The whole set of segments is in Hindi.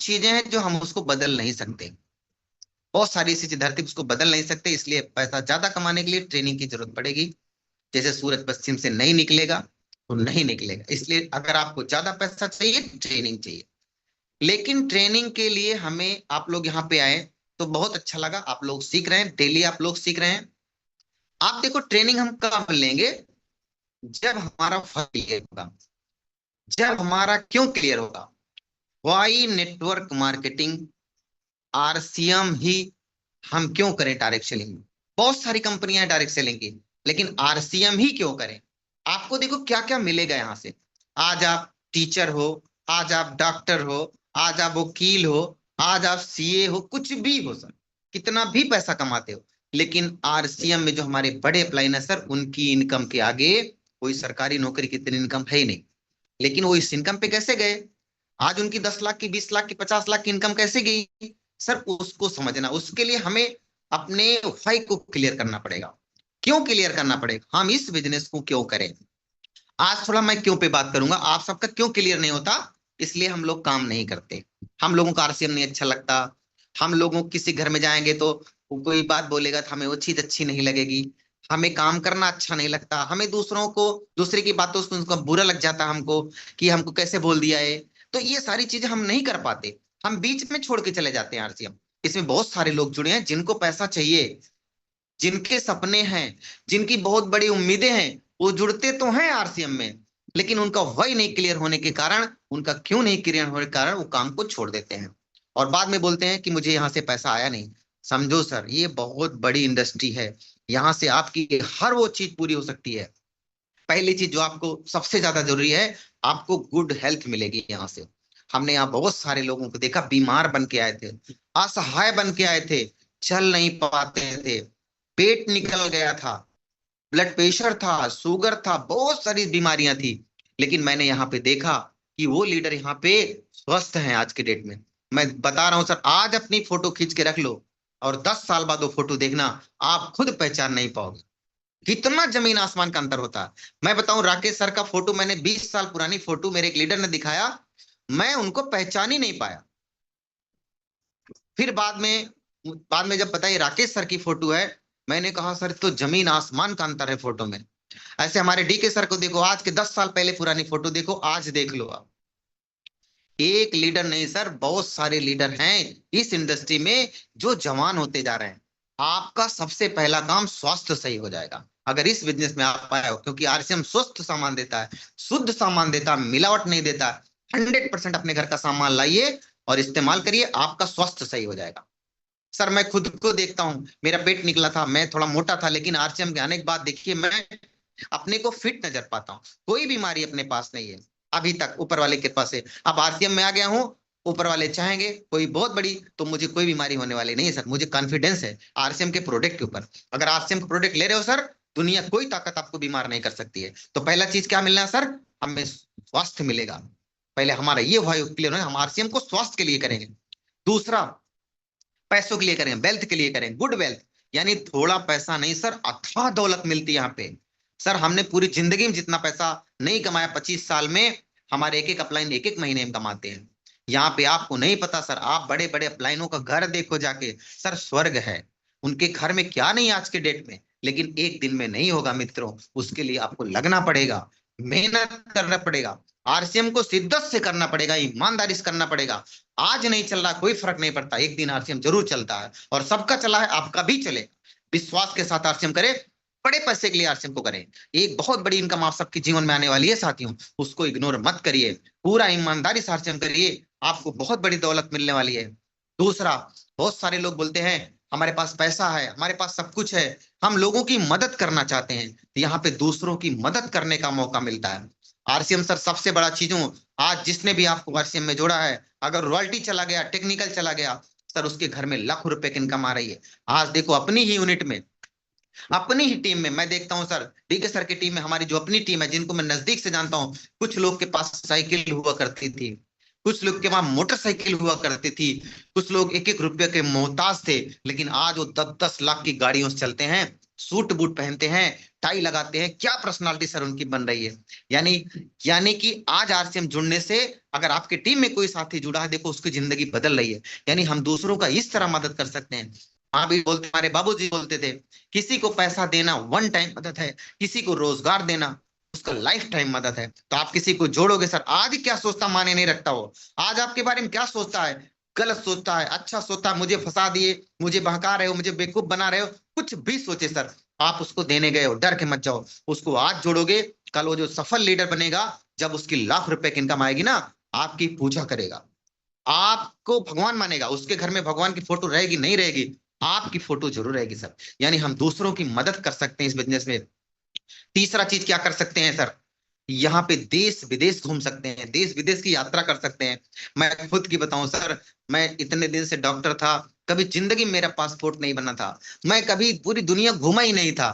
चीजें हैं जो हम उसको बदल नहीं सकते, बहुत सारी ऐसी धरती उसको बदल नहीं सकते, इसलिए पैसा ज्यादा कमाने के लिए ट्रेनिंग की जरूरत पड़ेगी। जैसे सूरज पश्चिम से नहीं निकलेगा तो नहीं निकलेगा, इसलिए अगर आपको ज्यादा पैसा चाहिए ट्रेनिंग चाहिए। लेकिन ट्रेनिंग के लिए हमें आप लोग यहाँ पे आए तो बहुत अच्छा लगा, आप लोग सीख रहे हैं, डेली आप लोग सीख रहे हैं। आप देखो ट्रेनिंग हम कब लेंगे, जब हमारा फर्स्ट क्लियर होगा, जब हमारा क्यों क्लियर होगा। वाई नेटवर्क मार्केटिंग, आरसीएम ही हम क्यों करें डायरेक्ट सेलिंग। बहुत सारी कंपनियां डायरेक्ट सेलिंग की, लेकिन आरसीएम ही क्यों करें। आपको देखो क्या क्या मिलेगा यहां से। आज आप टीचर हो, आज आप डॉक्टर हो, आज आप वकील हो, आज आप सीए हो, कुछ भी हो सर, कितना भी पैसा कमाते हो, लेकिन आरसीएम में जो हमारे बड़े अप्लाइन है सर, उनकी इनकम के आगे कोई सरकारी नौकरी की इतनी इनकम है ही नहीं। लेकिन वो इस इनकम पे कैसे गए, आज उनकी 10 लाख की, 20 लाख की, 50 लाख की इनकम कैसे गई सर, उसको समझना। उसके लिए हमें अपने वाई को क्लियर करना पड़ेगा, क्यों क्लियर करना पड़ेगा, हम इस बिजनेस को क्यों करें। आज थोड़ा मैं क्यों पे बात करूंगा, आप सबका क्यों क्लियर नहीं होता, इसलिए हम लोग काम नहीं करते। हम लोगों का आरसीएम नहीं अच्छा लगता, हम लोगों किसी घर में जाएंगे तो वो कोई बात बोलेगा तो हमें वो चीज अच्छी नहीं लगेगी, हमें काम करना अच्छा नहीं लगता, हमें दूसरों को, दूसरे की बातों से उनको बुरा लग जाता है हमको, कि हमको कैसे बोल दिया है। तो ये सारी चीजें हम नहीं कर पाते, हम बीच में छोड़ के चले जाते हैं आरसीएम। इसमें बहुत सारे लोग जुड़े हैं जिनको पैसा चाहिए, जिनके सपने हैं, जिनकी बहुत बड़ी उम्मीदें हैं, वो जुड़ते तो हैं आरसीएम में, लेकिन उनका वही नहीं क्लियर होने के कारण, उनका क्यों नहीं क्लियर होने के कारण वो काम को छोड़ देते हैं और बाद में बोलते हैं कि मुझे यहाँ से पैसा आया नहीं। समझो सर, ये बहुत बड़ी इंडस्ट्री है, यहाँ से आपकी हर वो चीज पूरी हो सकती है। पहली चीज जो आपको सबसे ज्यादा जरूरी है, आपको गुड हेल्थ मिलेगी यहाँ से। हमने यहाँ बहुत सारे लोगों को देखा, बीमार बन के आए थे, असहाय बन के आए थे, चल नहीं पाते थे, पेट निकल गया था, ब्लड प्रेशर था, शुगर था, बहुत सारी बीमारियां थी, लेकिन मैंने यहाँ पे देखा कि वो लीडर यहाँ पे स्वस्थ हैं आज के डेट में। मैं बता रहा हूँ सर, आज अपनी फोटो खींच के रख लो और 10 साल बाद वो फोटो देखना, आप खुद पहचान नहीं पाओगे, कितना जमीन आसमान का अंतर होता है। मैं बताऊं, राकेश सर का फोटो मैंने 20 साल पुरानी फोटो मेरे एक लीडर ने दिखाया, मैं उनको पहचान ही नहीं पाया। फिर बाद में जब पता ये राकेश सर की फोटो है, मैंने कहा सर तो जमीन आसमान का अंतर है फोटो में। ऐसे हमारे डीके सर को देखो, आज के 10 साल पहले पुरानी फोटो देखो, आज देख लो आप। एक लीडर नहीं सर, बहुत सारे लीडर हैं इस इंडस्ट्री में जो जवान होते जा रहे हैं। आपका सबसे पहला काम स्वास्थ्य सही हो जाएगा अगर इस बिजनेस में आप आए हो, क्योंकि आरसीएम स्वस्थ सामान देता है, शुद्ध सामान देता है, मिलावट नहीं देता है। 100% अपने घर का सामान लाइए और इस्तेमाल करिए, आपका स्वास्थ्य सही हो जाएगा। सर मैं खुद को देखता हूँ, मेरा पेट निकला था, मैं थोड़ा मोटा था, लेकिन आरसीएम के आने के बाद देखिए मैं अपने को फिट नजर पाता हूँ, कोई बीमारी अपने पास नहीं है अभी तक, ऊपर वाले के पास है। अब आरसीएम में आ गया हूँ, ऊपर वाले चाहेंगे कोई बहुत बड़ी तो मुझे कोई बीमारी होने वाली नहीं है सर, मुझे कॉन्फिडेंस है आरसीएम के प्रोडक्ट के ऊपर। अगर आरसीएम का प्रोडक्ट ले रहे हो सर, दुनिया कोई ताकत आपको बीमार नहीं कर सकती है। तो पहला चीज क्या मिलना है सर, हमें स्वास्थ्य मिलेगा। पहले हमारा ये वायु क्लियर है, हम आरसीएम को स्वास्थ्य के लिए करेंगे। दूसरा, पैसों के लिए करें, वेल्थ के लिए करें, गुड वेल्थ, यानी थोड़ा पैसा नहीं सर, अथाह दौलत मिलती है यहाँ पे। सर हमने पूरी जिंदगी में जितना पैसा नहीं कमाया, 25 साल में हमारे एक एक अपलाइन एक एक महीने में कमाते हैं। यहाँ पे आपको नहीं पता सर, आप बड़े बड़े अपलाइनों का घर देखो जाके, सर स्वर्ग है। उनके घर में क्या नहीं आज के डेट में, लेकिन एक दिन में नहीं होगा मित्रों, उसके लिए आपको लगना पड़ेगा, मेहनत करना पड़ेगा, आरसीएम को शिद्दत से करना पड़ेगा, ईमानदारी से करना पड़ेगा। आज नहीं चल रहा कोई फर्क नहीं पड़ता, एक दिन आरसीएम जरूर चलता है, और सबका चला है आपका भी चले। विश्वास के साथ आरसीएम करें, बड़े पैसे के लिए आरसीएम को करें, एक बहुत बड़ी इनकम आप सबके जीवन में आने वाली है साथियों, उसको इग्नोर मत करिए, पूरा ईमानदारी से आरसीएम करिए, आपको बहुत बड़ी दौलत मिलने वाली है। दूसरा, बहुत सारे लोग बोलते हैं हमारे पास पैसा है, हमारे पास सब कुछ है, हम लोगों की मदद करना चाहते हैं, तो यहाँ पे दूसरों की मदद करने का मौका मिलता है। आरसीएम सर सबसे बड़ा चीजों, आज जिसने भी आपको आरसीएम में जोड़ा है, अगर रॉयल्टी चला गया, टेक्निकल चला गया सर, उसके घर में लाखों रुपए की इनकम आ रही है। आज देखो अपनी ही यूनिट में, अपनी ही टीम में मैं देखता हूँ सर, डीके सर की टीम में, हमारी जो अपनी टीम है जिनको मैं नजदीक से जानता हूँ, कुछ लोग के पास साइकिल हुआ करती थी, कुछ लोग के पास मोटरसाइकिल हुआ करती थी, कुछ लोग एक एक रुपये के मोहताज थे, लेकिन आज वो 10-10 लाख की गाड़ियों से चलते हैं। सूट बूट पहनते हैं, टाई लगाते हैं, क्या पर्सनालिटी सर उनकी बन रही है। यानी यानी कि आज आरसीएम जुड़ने से अगर आपके टीम में कोई साथी जुड़ा है, देखो उसकी जिंदगी बदल रही है। यानी हम दूसरों का इस तरह मदद कर सकते हैं। हाँ भी बोलते, हमारे बाबूजी बोलते थे, किसी को पैसा देना वन टाइम मदद है, किसी को रोजगार देना उसका लाइफ टाइम मदद है। तो आप किसी को जोड़ोगे सर, आज क्या सोचता माने नहीं रखता हो, आज आपके बारे में क्या सोचता है, गलत सोचता है, अच्छा सोचता है, मुझे फंसा दिए, मुझे बहका रहे हो, मुझे बेवकूफ बना रहे हो, कुछ भी सोचे सर, आप उसको देने गए हो, डर के मत जाओ। उसको आज जोड़ोगे, कल वो जो सफल लीडर बनेगा, जब उसकी लाख रुपए की इनकम आएगी ना, आपकी पूजा करेगा, आपको भगवान मानेगा। उसके घर में भगवान की फोटो रहेगी नहीं रहेगी, आपकी फोटो जरूर रहेगी सर। यानी हम दूसरों की मदद कर सकते हैं इस बिजनेस में। तीसरा चीज क्या कर सकते हैं सर, यहाँ पे देश विदेश घूम सकते हैं, देश विदेश की यात्रा कर सकते हैं। मैं खुद की बताऊं सर, मैं इतने दिन से डॉक्टर था, कभी जिंदगी में मेरा पासपोर्ट नहीं बना था, मैं कभी पूरी दुनिया घूमा ही नहीं था।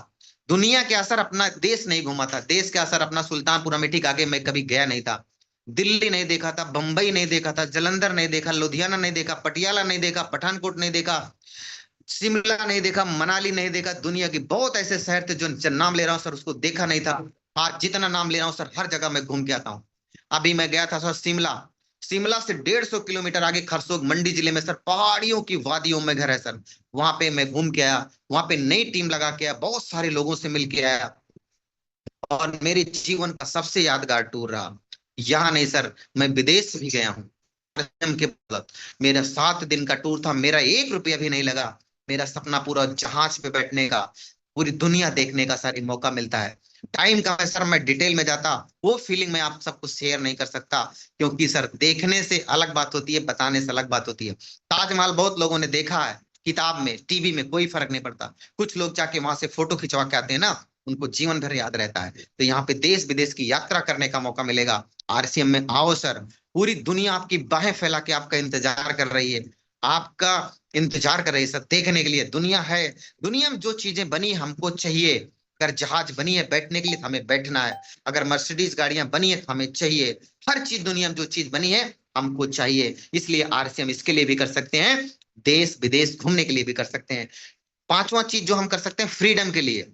दुनिया के असर अपना देश नहीं घूमा था, देश के असर अपना सुल्तानपुर अमेठी के आगे मैं कभी गया नहीं था। दिल्ली नहीं देखा था, बंबई नहीं देखा था, जलंधर नहीं देखा, लुधियाना नहीं देखा, पटियाला नहीं देखा, पठानकोट नहीं देखा, शिमला नहीं देखा, मनाली नहीं देखा। दुनिया के बहुत ऐसे शहर थे जो नाम ले रहा हूँ सर उसको देखा नहीं था। आज जितना नाम ले रहा हूँ सर, हर जगह मैं घूम के आता हूँ। अभी मैं गया था सर शिमला, शिमला से 150 किलोमीटर आगे खरसोग मंडी जिले में सर, पहाड़ियों की वादियों में घर है सर। वहां पे मैं घूम के आया, वहां पे नई टीम लगा के आया, बहुत सारे लोगों से मिल के आया, और मेरे जीवन का सबसे यादगार टूर रहा। यहाँ नहीं सर, मैं विदेश भी गया हूँ के बदौलत। मेरा 7 दिन का टूर था, मेरा 1 रुपया भी नहीं लगा। मेरा सपना पूरा जहाज पे बैठने का, पूरी दुनिया देखने का सर मौका मिलता है। टाइम का है सर, मैं डिटेल में जाता, वो फीलिंग मैं आप सबको शेयर नहीं कर सकता, क्योंकि सर देखने से अलग बात होती है, बताने से अलग बात होती है। ताजमहल बहुत लोगों ने देखा है, किताब में टीवी में कोई फर्क नहीं पड़ता। कुछ लोग जाके वहां से फोटो खिंचवा के आते हैं ना, उनको जीवन भर याद रहता है। तो यहाँ पे देश विदेश की यात्रा करने का मौका मिलेगा। आरसीएम में आओ सर, पूरी दुनिया आपकी बाहें फैला के आपका इंतजार कर रही है, आपका इंतजार कर रही है सर देखने के लिए। दुनिया है, दुनिया में जो चीजें बनी हमको चाहिए। अगर जहाज बनी है बैठने के लिए तो हमें बैठना है, अगर मर्सिडीज गाड़ियां बनी है तो हमें चाहिए। हर चीज दुनिया में जो चीज बनी है हमको चाहिए, इसलिए आरसीएम इसके लिए भी कर सकते हैं, देश विदेश घूमने के लिए भी कर सकते हैं। पांचवा चीज जो हम कर सकते हैं, फ्रीडम के लिए।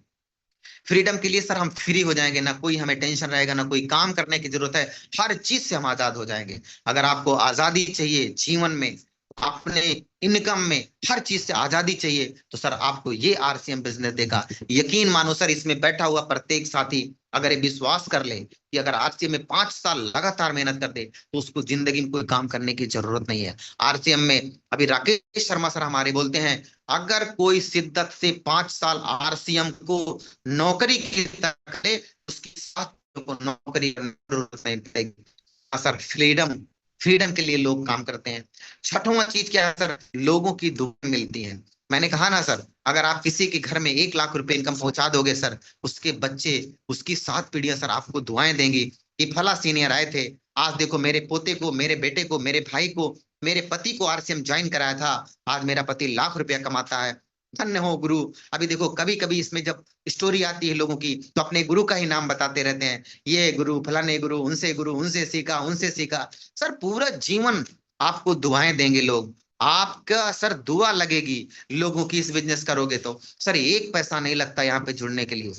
फ्रीडम के लिए सर हम फ्री हो जाएंगे, ना कोई हमें टेंशन रहेगा, ना कोई काम करने की जरूरत है, हर चीज से हम आजाद हो जाएंगे। अगर आपको आजादी चाहिए जीवन में, अपने इनकम में, हर चीज से आजादी चाहिए, तो सर आपको ये आरसीएम बिजनेस देगा। यकीन मानो सर, इसमें बैठा हुआ प्रत्येक साथी अगर ये विश्वास कर ले कि अगर आरसीएम में 5 साल लगातार मेहनत कर दे, तो उसको जिंदगी में कोई काम करने की जरूरत नहीं है। आरसीएम में अभी राकेश शर्मा सर हमारे बोलते हैं, अगर कोई शिद्दत से 5 साल आरसीएम को नौकरी की तरह करे, उसके साथ को नौकरी करने की जरूरत नहीं पड़ेगी। हाँ सर, फ्रीडम, फ्रीडम के लिए लोग काम करते हैं। छठवां चीज क्या है सर, लोगों की दुआ मिलती है। मैंने कहा ना सर, अगर आप किसी के घर में 1 लाख रुपए इनकम पहुंचा दोगे सर, उसके बच्चे, उसकी 7 पीढ़ियां सर आपको दुआएं देंगी कि फला सीनियर आए थे, आज देखो मेरे पोते को, मेरे बेटे को, मेरे भाई को, मेरे पति को आरसीएम ज्वाइन कराया था, आज मेरा पति लाख रुपया कमाता है, धन्य हो गुरु। अभी देखो कभी कभी इसमें जब स्टोरी आती है लोगों की, तो अपने गुरु का ही नाम बताते रहते हैं, ये गुरु, फलाने गुरु, उनसे सीखा, उनसे सीखा। सर पूरा जीवन आपको दुआएं देंगे लोग, आपका सर दुआ लगेगी लोगों की। इस बिजनेस करोगे तो सर 1 पैसा नहीं लगता यहाँ पे जुड़ने के लिए।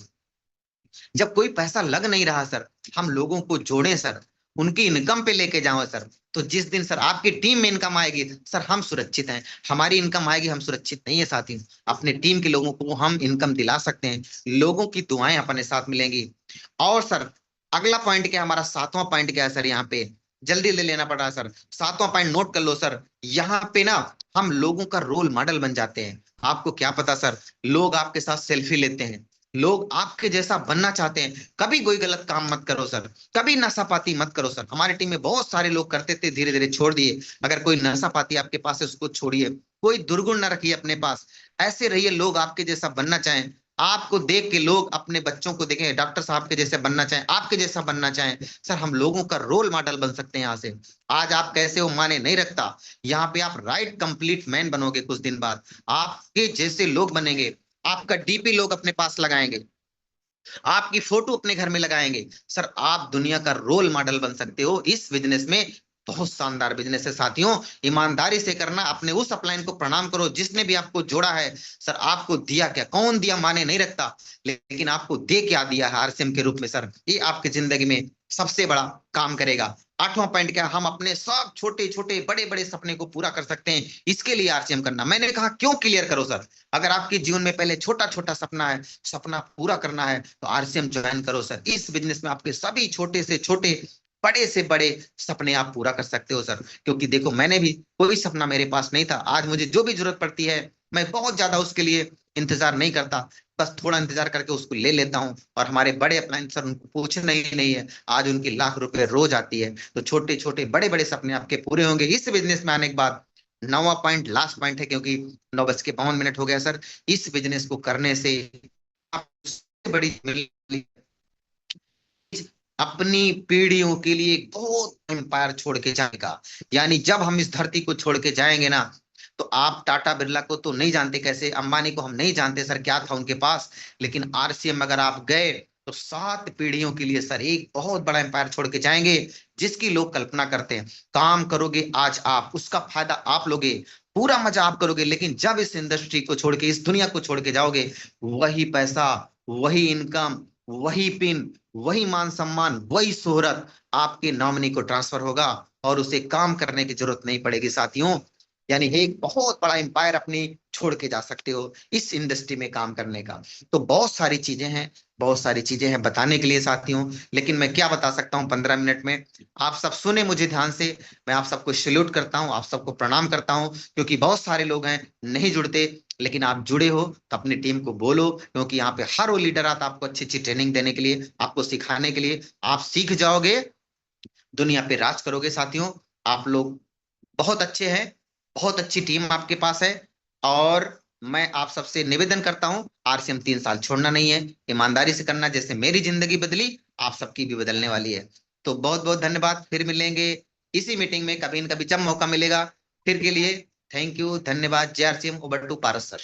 जब कोई पैसा लग नहीं रहा सर, हम लोगों को जोड़ें सर, उनकी इनकम पे लेके जाओ सर, तो जिस दिन सर आपकी टीम में इनकम आएगी सर, हम सुरक्षित हैं। हमारी इनकम आएगी, हम सुरक्षित नहीं है साथी, अपने टीम के लोगों को हम इनकम दिला सकते हैं, लोगों की दुआएं अपने साथ मिलेंगी। और सर अगला पॉइंट क्या है हमारा, 7वां पॉइंट क्या है सर, यहाँ पे जल्दी ले लेना पड़ रहा है सर। 7वां पॉइंट नोट कर लो सर, यहाँ पे ना हम लोगों का रोल मॉडल बन जाते हैं। आपको क्या पता सर, लोग आपके साथ सेल्फी लेते हैं, लोग आपके जैसा बनना चाहते हैं। कभी कोई गलत काम मत करो सर, कभी नशापाती मत करो सर। हमारी टीम में बहुत सारे लोग करते थे, धीरे धीरे छोड़ दिए। अगर कोई नशापाती आपके पास है उसको छोड़िए, कोई दुर्गुण ना रखिए अपने पास, ऐसे रहिए। लोग आपके जैसा बनना चाहें, आपको देख के लोग अपने बच्चों को देखें, डॉक्टर साहब के जैसे बनना चाहें, आपके जैसा बनना चाहें। सर हम लोगों का रोल मॉडल बन सकते हैं यहाँ से। आज आप कैसे हो माने नहीं रखता, यहाँ पे आप राइट कंप्लीट मैन बनोगे, कुछ दिन बाद आपके जैसे लोग बनेंगे, आपका डीपी लोग अपने पास लगाएंगे, आपकी फोटो अपने घर में लगाएंगे। सर आप दुनिया का रोल मॉडल बन सकते हो इस बिजनेस में। बहुत शानदार बिजनेस है साथियों। ईमानदारी से करना, अपने उस अपलाइन को प्रणाम करो जिसने भी आपको जोड़ा है। सर आपको दिया क्या, कौन दिया माने नहीं रखता, लेकिन आपको दे क्या दिया है आरसीएम के रूप में सर, ये आपकी जिंदगी में सबसे बड़ा काम करेगा। आठवां पॉइंट क्या, हम अपने सब छोटे छोटे बड़े बड़े सपने को पूरा कर सकते हैं, इसके लिए आरसीएम करना। मैंने कहा क्यों क्लियर करो सर, अगर आपके जीवन में पहले छोटा छोटा सपना है, सपना पूरा करना है, तो आरसीएम ज्वाइन करो सर। इस बिजनेस में आपके सभी छोटे से छोटे बड़े से बड़े सपने आप पूरा कर सकते हो सर। क्योंकि देखो मैंने भी, कोई सपना मेरे पास नहीं था, आज मुझे जो भी जरूरत पड़ती है मैं बहुत ज्यादा उसके लिए इंतजार नहीं करता, बस थोड़ा इंतजार करके उसको ले लेता हूँ। और हमारे बड़े अप्लायंस सर, उनको पूछना ही नहीं है, आज उनकी लाख रुपए रोज आती है। तो छोटे छोटे बड़े बड़े सपने आपके पूरे होंगे इस बिजनेस में आने के बाद। नौवां पॉइंट लास्ट पॉइंट है, क्योंकि 9:52 हो गया सर। इस बिजनेस को करने से आप सबसे बड़ी अपनी पीढ़ियों के लिए बहुत एम्पायर छोड़ के जाने का। यानी जब हम इस धरती को छोड़ के जाएंगे ना, तो आप टाटा बिरला को तो नहीं जानते, कैसे अंबानी को हम नहीं जानते सर क्या था उनके पास, लेकिन आरसीएम अगर आप गए तो 7 पीढ़ियों के लिए सर एक बहुत बड़ा एम्पायर छोड़ के जाएंगे, जिसकी लोग कल्पना करते हैं। काम करोगे आज आप, उसका फायदा आप लोगे, पूरा मजा आप करोगे, लेकिन जब इस इंडस्ट्री को छोड़ के, इस दुनिया को छोड़ के जाओगे, वही पैसा, वही इनकम, वही पिन, वही मान सम्मान, वही शोहरत आपके नॉमिनी को ट्रांसफर होगा, और उसे काम करने की जरूरत नहीं पड़ेगी साथियों। यानी एक बहुत बड़ा एम्पायर अपनी छोड़ के जा सकते हो इस इंडस्ट्री में काम करने का। तो बहुत सारी चीजें हैं, बहुत सारी चीजें हैं बताने के लिए साथियों, लेकिन मैं क्या बता सकता हूँ 15 मिनट में। आप सब सुने मुझे ध्यान से, मैं आप सबको सैल्यूट करता हूँ, आप सबको प्रणाम करता हूँ, क्योंकि बहुत सारे लोग हैं नहीं जुड़ते, लेकिन आप जुड़े हो तो अपनी टीम को बोलो, क्योंकि यहाँ पे हर वो लीडर आता है आपको अच्छी अच्छी ट्रेनिंग देने के लिए, आपको सिखाने के लिए। आप सीख जाओगे, दुनिया पे राज करोगे साथियों। आप लोग बहुत अच्छे हैं, बहुत अच्छी टीम आपके पास है, और मैं आप सबसे निवेदन करता हूं, आरसीएम 3 साल छोड़ना नहीं है, ईमानदारी से करना, जैसे मेरी जिंदगी बदली आप सबकी भी बदलने वाली है। तो बहुत बहुत धन्यवाद, फिर मिलेंगे इसी मीटिंग में कभी न कभी जब मौका मिलेगा। फिर के लिए थैंक यू, धन्यवाद। जय RCM. Over to Paras sir.